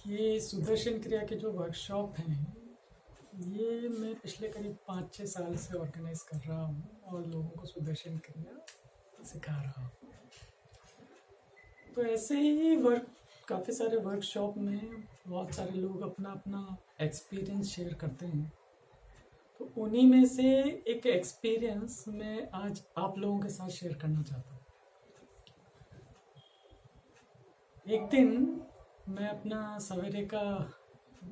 ये सुदर्शन क्रिया के जो वर्कशॉप हैं, ये मैं पिछले करीब 5-6 साल से ऑर्गेनाइज कर रहा हूँ और लोगों को सुदर्शन क्रिया सिखा रहा हूँ। तो ऐसे ही काफ़ी सारे वर्कशॉप में बहुत सारे लोग अपना अपना एक्सपीरियंस शेयर करते हैं। तो उन्हीं में से एक एक्सपीरियंस मैं आज आप लोगों के साथ शेयर करना चाहता हूँ। एक दिन मैं अपना सवेरे का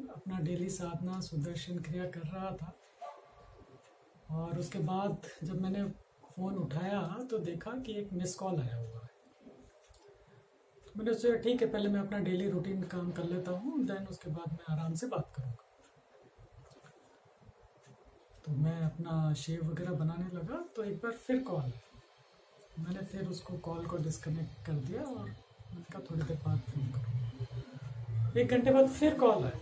अपना डेली साधना सुदर्शन क्रिया कर रहा था और उसके बाद जब मैंने फ़ोन उठाया तो देखा कि एक मिस कॉल आया हुआ है। तो मैंने सोचा ठीक है, पहले मैं अपना डेली रूटीन काम कर लेता हूँ, देन उसके बाद मैं आराम से बात करूँगा। तो मैं अपना शेव वगैरह बनाने लगा तो एक बार फिर कॉल, मैंने फिर उसको कॉल को डिस्कनेक्ट कर दिया और मैंने कहा थोड़ी देर बाद फ़ोन करूँगा। 1 घंटे बाद फिर कॉल आया।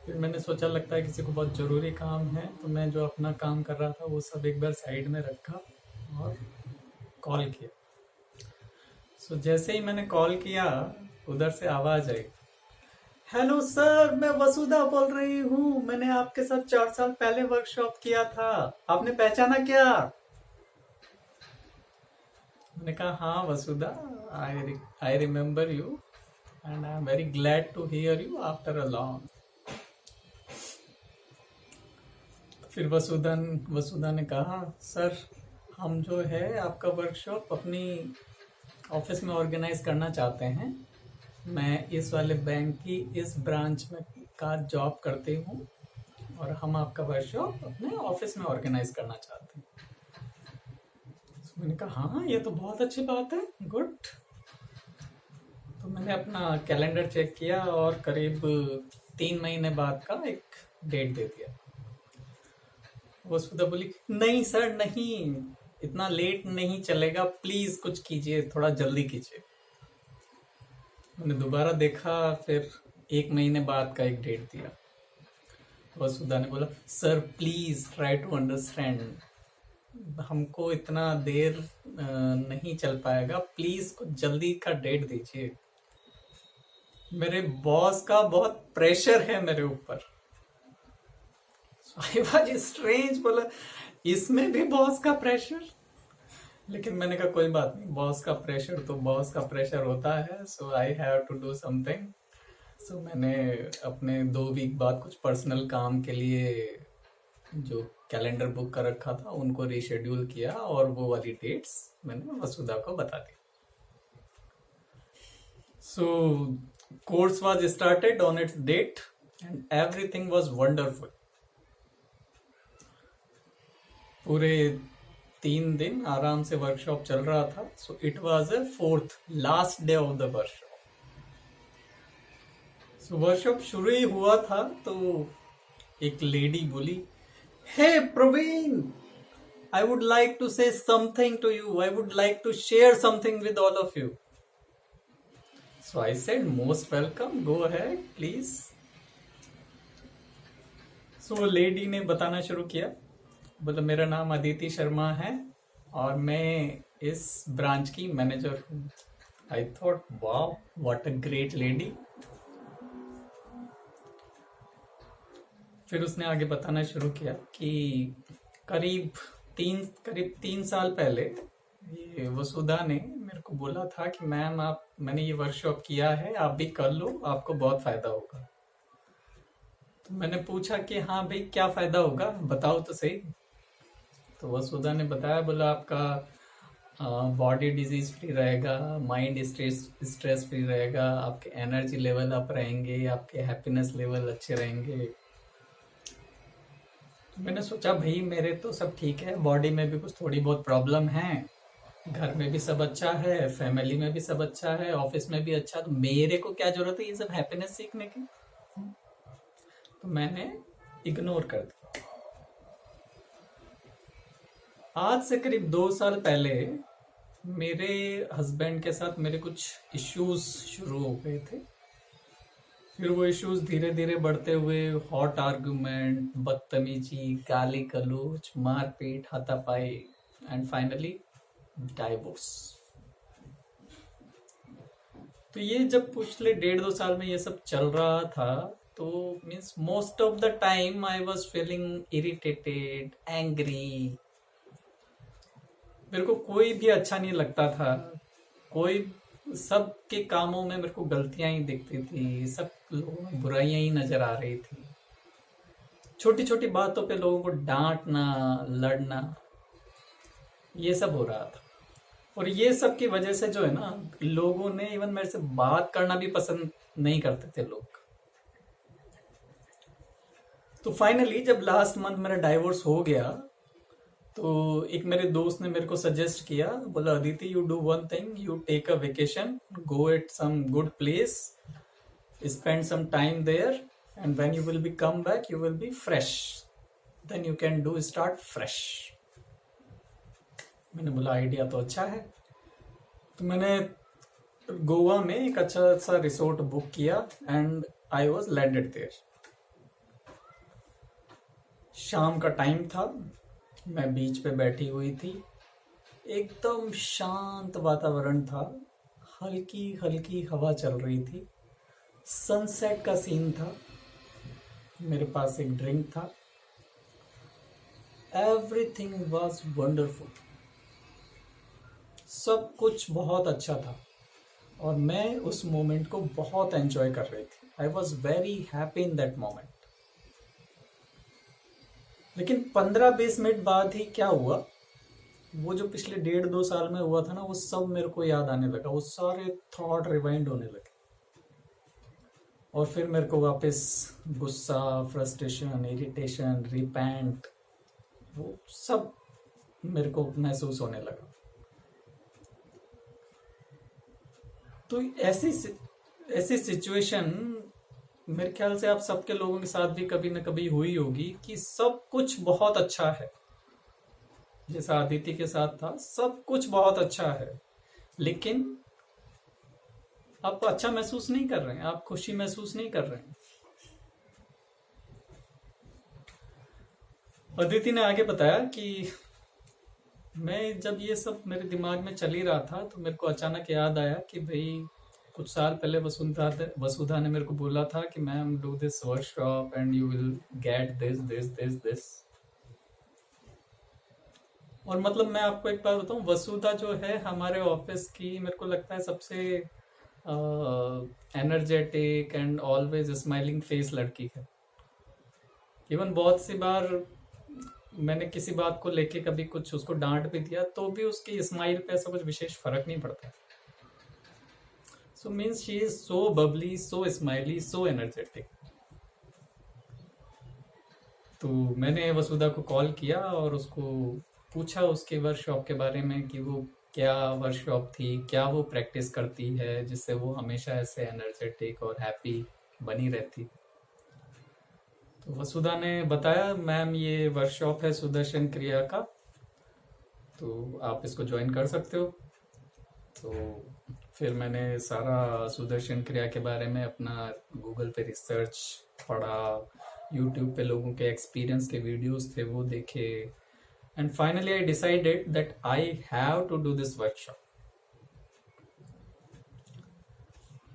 फिर मैंने सोचा लगता है किसी को बहुत ज़रूरी काम है, तो मैं जो अपना काम कर रहा था वो सब एक बार साइड में रखा और कॉल किया। सो जैसे ही मैंने कॉल किया उधर से आवाज़ आई, हेलो सर, मैं वसुधा बोल रही हूँ, मैंने आपके साथ 4 साल पहले वर्कशॉप किया था, आपने पहचाना क्या? मैंने कहा हाँ Vasudha, I remember you and I am very glad to hear you after a long. फिर वसुधा ने कहा सर, हम जो है आपका वर्कशॉप अपनी ऑफिस में ऑर्गेनाइज करना चाहते हैं। मैं इस वाले बैंक की इस ब्रांच में का जॉब करती हूँ और हम आपका वर्कशॉप अपने ऑफिस में ऑर्गेनाइज करना चाहते हैं। तो मैंने कहा हाँ, ये तो बहुत अच्छी बात है, गुड। तो मैंने अपना कैलेंडर चेक किया और करीब 3 महीने बाद का एक डेट दे दिया। वसुधा बोली नहीं सर नहीं, इतना लेट नहीं चलेगा, प्लीज कुछ कीजिए, थोड़ा जल्दी कीजिए। मैंने दोबारा देखा, फिर 1 महीने बाद का एक डेट दिया। वसुधा ने बोला sir please try to understand, हमको इतना देर नहीं चल पाएगा, प्लीज कुछ जल्दी का डेट दीजिए, मेरे बॉस का बहुत प्रेशर है मेरे ऊपर। आई वाज स्ट्रेंज, बोला इसमें भी बॉस का प्रेशर? लेकिन मैंने कहा कोई बात नहीं, बॉस का प्रेशर तो बॉस का प्रेशर होता है, so I have to do something. So मैंने अपने 2 वीक बाद कुछ पर्सनल काम के लिए जो कैलेंडर बुक कर रखा था उनको रीशेड्यूल किया और वो वाली डेट्स मैंने वसुधा को बता दी। So course was started on its date and everything was wonderful. पूरे 3 दिन आराम से वर्कशॉप चल रहा था। So it was a 4th last day of the workshop. So workshop शुरू ही हुआ था तो एक लेडी बोली, hey Praveen, I would like to say something to you, I would like to share something with all of you. So I said most welcome, go ahead please. So lady ने बताना शुरू किया, बोला मेरा नाम अदिति शर्मा है और मैं इस ब्रांच की मैनेजर हूँ। I thought wow what a great lady. फिर उसने आगे बताना शुरू किया कि करीब 3 साल पहले ये वसुधा ने मेरे को बोला था कि मैम मैंने ये वर्कशॉप किया है, आप भी कर लो, आपको बहुत फायदा होगा। तो मैंने पूछा कि हाँ भाई क्या फायदा होगा, बताओ तो सही। तो वसुधा ने बताया, बोला आपका बॉडी डिजीज फ्री रहेगा, माइंड स्ट्रेस फ्री रहेगा, आपके एनर्जी लेवल अप रहेंगे, आपके हैप्पीनेस लेवल अच्छे रहेंगे। तो मैंने सोचा भाई मेरे तो सब ठीक है, बॉडी में भी कुछ थोड़ी बहुत प्रॉब्लम है, घर में भी सब अच्छा है, फैमिली में भी सब अच्छा है, ऑफिस में भी अच्छा, तो मेरे को क्या जरूरत है ये सब हैप्पीनेस सीखने की। तो मैंने इग्नोर कर दिया। आज से करीब 2 साल पहले मेरे हस्बैंड के साथ मेरे कुछ इश्यूज शुरू हो गए थे। फिर वो इश्यूज धीरे धीरे बढ़ते हुए हॉट आर्गुमेंट, बदतमीजी, गाली गलौज, मारपीट, हाथापाई एंड फाइनली डाइवोर्स। तो ये जब पिछले 1.5-2 साल में ये सब चल रहा था, तो means most of the time I was feeling irritated, angry. मेरे को कोई भी अच्छा नहीं लगता था। कोई सबके कामों में मेरे को गलतियां ही दिखती थी, सब लोगों में बुराइयां ही नजर आ रही थी। छोटी छोटी बातों पे लोगों को डांटना, लड़ना, ये सब हो रहा था। और ये सब की वजह से जो है ना, लोगों ने इवन मेरे से बात करना भी पसंद नहीं करते थे लोग। तो फाइनली जब लास्ट मंथ मेरा डाइवोर्स हो गया, तो एक मेरे दोस्त ने मेरे को सजेस्ट किया, बोला Aditi you do one thing, you take a vacation, go at some good place, spend some time there, and when you will be come back you will be fresh, then you can do start fresh. मैंने बोला idea तो अच्छा है। तो मैंने गोवा में एक अच्छा सा रिसोर्ट बुक किया and I was landed there. शाम का टाइम था, मैं बीच पे बैठी हुई थी, एकदम शांत वातावरण था, हल्की हल्की हवा चल रही थी, सनसेट का सीन था, मेरे पास एक ड्रिंक था, एवरीथिंग वॉज वंडरफुल, सब कुछ बहुत अच्छा था और मैं उस मोमेंट को बहुत एंजॉय कर रही थी। I was very happy in that moment. लेकिन 15-20 मिनट बाद ही क्या हुआ, वो जो पिछले 1.5-2 साल में हुआ था ना, वो सब मेरे को याद आने लगा, वो सारे थॉट रिवाइंड होने लगे और फिर मेरे को वापस गुस्सा, फ्रस्ट्रेशन, इरिटेशन, रिपेंट, वो सब मेरे को महसूस होने लगा। तो ऐसी सिचुएशन मेरे ख्याल से आप सबके लोगों के साथ भी कभी न कभी हुई होगी कि सब कुछ बहुत अच्छा है, जैसा अदिति के साथ था, सब कुछ बहुत अच्छा है, लेकिन आप अच्छा महसूस नहीं कर रहे हैं, आप खुशी महसूस नहीं कर रहे हैं। अदिति ने आगे बताया कि मैं जब ये सब मेरे दिमाग में चल ही रहा था, तो मेरे को अचानक याद आया कि भाई कुछ साल पहले वसुधा ने मेरे को बोला था कि ma'am do this workshop and you will get this this this this. और मतलब मैं आपको एक बात बताऊं, वसुधा जो है हमारे ऑफिस की, मेरे को लगता है सबसे energetic and always smiling face लड़की है। इवन बहुत सी बार मैंने किसी बात को लेके कभी कुछ उसको डांट भी दिया, तो भी उसकी स्माइल पे ऐसा कुछ विशेष फर्क नहीं पड़ता। So means she is so Babli, so smiley, so energetic. तो मैंने वसुधा को कॉल किया और उसको पूछा उसके वर्कशॉप के बारे में कि वो क्या वर्कशॉप थी, क्या वो प्रैक्टिस करती है जिससे वो हमेशा ऐसे एनर्जेटिक और हैप्पी बनी रहती। तो वसुधा ने बताया मैम ये वर्कशॉप है सुदर्शन क्रिया का, तो आप इसको ज्वाइन कर सकते हो। तो फिर मैंने सारा सुदर्शन क्रिया के बारे में अपना गूगल पे रिसर्च पढ़ा, यूट्यूब पे लोगों के एक्सपीरियंस के वीडियोस थे वो देखे, and finally I decided that I have to do this workshop.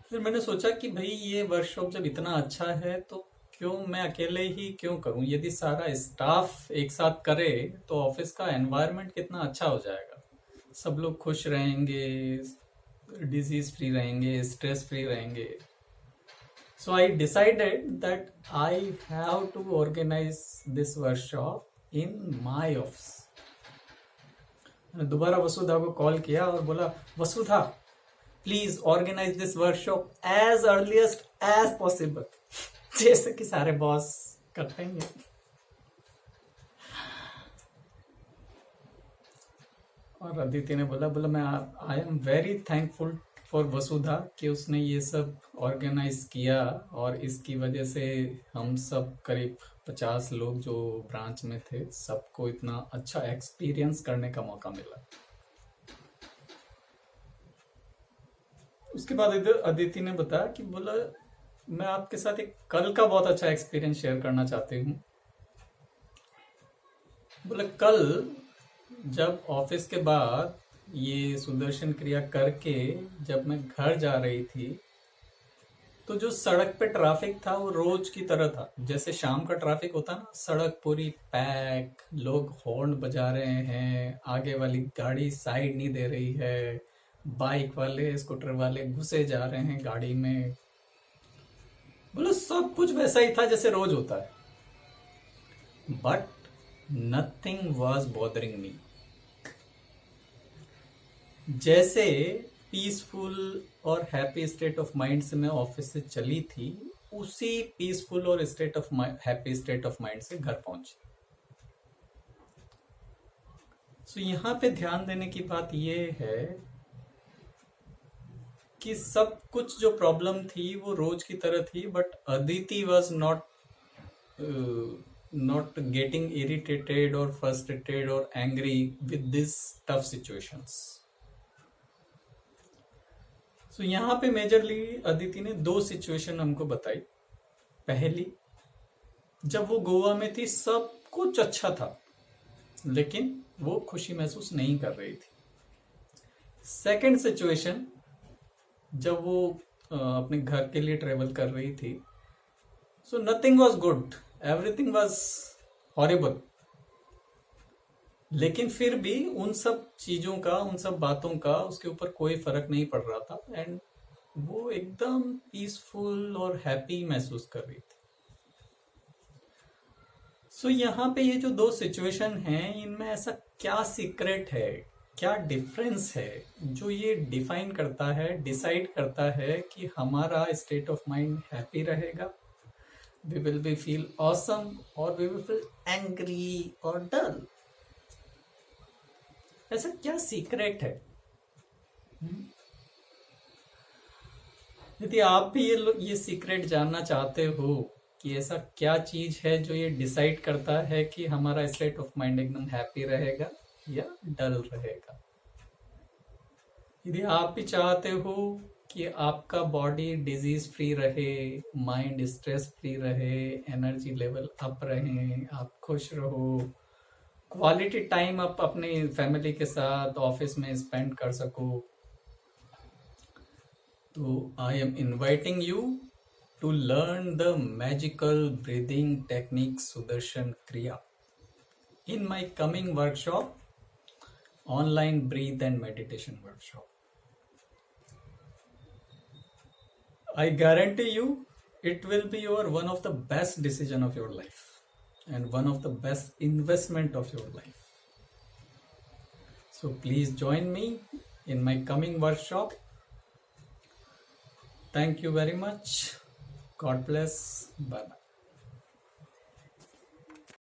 फिर मैंने सोचा कि भाई ये वर्कशॉप जब इतना अच्छा है तो क्यों मैं अकेले ही क्यों करूं, यदि सारा स्टाफ एक साथ करे तो ऑफिस का एनवायरनमेंट कितना अच्छा हो जाएगा, सब लोग खुश रहेंगे, डिजीज फ्री रहेंगे, स्ट्रेस फ्री रहेंगे। So I decided that I have to organise this workshop in my office. मैंने दोबारा वसुधा को कॉल किया और बोला Vasudha please organise this workshop as earliest as possible, जैसे कि सारे बॉस करते हैं। और अदिति ने बोला मैं I am very thankful for Vasudha कि उसने ये सब ऑर्गेनाइज किया और इसकी वजह से हम सब करीब 50 लोग जो ब्रांच में थे सबको इतना अच्छा एक्सपीरियंस करने का मौका मिला। उसके बाद इधर अदिति ने बताया कि बोला मैं आपके साथ एक कल का बहुत अच्छा एक्सपीरियंस शेयर करना चाहती हूँ। बोला कल जब ऑफिस के बाद ये सुदर्शन क्रिया करके जब मैं घर जा रही थी, तो जो सड़क पे ट्रैफिक था वो रोज की तरह था। जैसे शाम का ट्रैफिक होता ना, सड़क पूरी पैक, लोग हॉर्न बजा रहे हैं, आगे वाली गाड़ी साइड नहीं दे रही है, बाइक वाले स्कूटर वाले घुसे जा रहे हैं गाड़ी में। बोलो सब कुछ वैसा ही था जैसे रोज होता है। But nothing was bothering me. जैसे पीसफुल और हैप्पी स्टेट ऑफ माइंड से मैं ऑफिस से चली थी, उसी पीसफुल और हैप्पी स्टेट ऑफ माइंड से घर पहुंची। सो यहाँ पे ध्यान देने की बात यह है कि सब कुछ जो प्रॉब्लम थी वो रोज की तरह थी, but Aditi was not getting irritated or frustrated or angry with this tough situations. So यहाँ पे मेजरली अदिति ने 2 सिचुएशन हमको बताई। पहली, जब वो गोवा में थी सब कुछ अच्छा था, लेकिन वो खुशी महसूस नहीं कर रही थी। सेकंड सिचुएशन, जब वो अपने घर के लिए ट्रेवल कर रही थी, so nothing was good, everything was horrible, लेकिन फिर भी उन सब चीजों का, उन सब बातों का उसके ऊपर कोई फर्क नहीं पड़ रहा था, एंड वो एकदम पीसफुल और हैप्पी महसूस कर रही थी। सो यहाँ पे ये जो 2 सिचुएशन हैं, इनमें ऐसा क्या सीक्रेट है, क्या डिफरेंस है जो ये डिफाइन करता है, डिसाइड करता है कि हमारा स्टेट ऑफ माइंड हैप्पी रहेगा, we will be feel awesome, or we will feel angry or dull? ऐसा क्या सीक्रेट है? यदि आप भी ये सीक्रेट जानना चाहते हो कि ऐसा क्या चीज है जो ये डिसाइड करता है कि हमारा स्टेट ऑफ माइंड एकदम हैप्पी रहेगा या डल रहेगा, यदि आप भी चाहते हो कि आपका बॉडी डिजीज फ्री रहे, माइंड स्ट्रेस फ्री रहे, एनर्जी लेवल अप रहे, आप खुश रहो, क्वालिटी टाइम आप अपने फैमिली के साथ ऑफिस में स्पेंड कर सको, तो I am inviting you to learn the magical breathing technique Sudarshan Kriya in my coming workshop, online breath and meditation workshop. I guarantee you it will be one of the best decision of your life and one of the best investment of your life. So please join me in my coming workshop. Thank you very much. God bless. Bye bye.